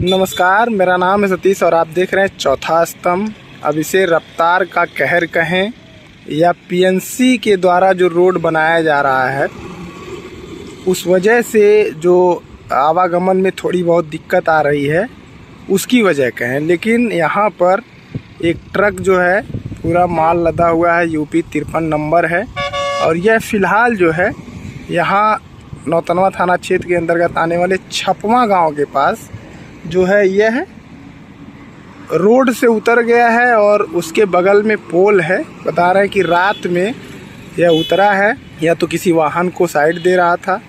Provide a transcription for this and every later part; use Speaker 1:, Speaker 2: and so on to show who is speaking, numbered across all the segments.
Speaker 1: नमस्कार, मेरा नाम है सतीश और आप देख रहे हैं चौथा स्तंभ। अब इसे रफ्तार का कहर कहें या पीएनसी के द्वारा जो रोड बनाया जा रहा है उस वजह से जो आवागमन में थोड़ी बहुत दिक्कत आ रही है उसकी वजह कहें। लेकिन यहाँ पर एक ट्रक जो है पूरा माल लदा हुआ है, यूपी 53 नंबर है और यह फ़िलहाल जो है यहाँ नौतनवा थाना क्षेत्र के अंतर्गत आने वाले छपवा गांव के पास जो है यह रोड से उतर गया है और उसके बगल में पोल है। बता रहे हैं कि रात में यह उतरा है, या तो किसी वाहन को साइड दे रहा था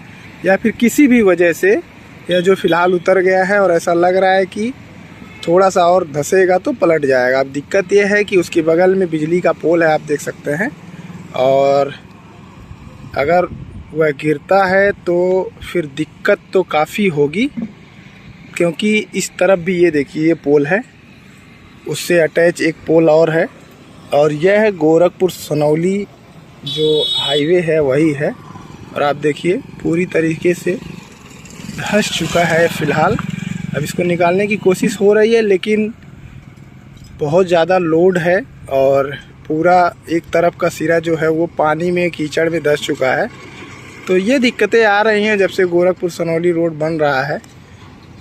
Speaker 1: या फिर किसी भी वजह से यह जो फ़िलहाल उतर गया है और ऐसा लग रहा है कि थोड़ा सा और धंसेगा तो पलट जाएगा। अब दिक्कत यह है कि उसके बगल में बिजली का पोल है, आप देख सकते हैं, और अगर वह गिरता है तो फिर दिक्कत तो काफ़ी होगी, क्योंकि इस तरफ भी ये देखिए ये पोल है, उससे अटैच एक पोल और है और यह है गोरखपुर सनौली जो हाईवे है वही है। और आप देखिए पूरी तरीके से धंस चुका है फ़िलहाल। अब इसको निकालने की कोशिश हो रही है लेकिन बहुत ज़्यादा लोड है और पूरा एक तरफ का सिरा जो है वो पानी में कीचड़ में धंस चुका है। तो ये दिक्कतें आ रही हैं जब से गोरखपुर सनौली रोड बन रहा है,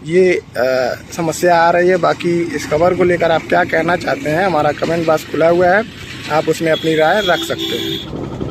Speaker 1: ये समस्या आ रही है। बाकी इस खबर को लेकर आप क्या कहना चाहते हैं, हमारा कमेंट बॉक्स खुला हुआ है, आप उसमें अपनी राय रख सकते हैं।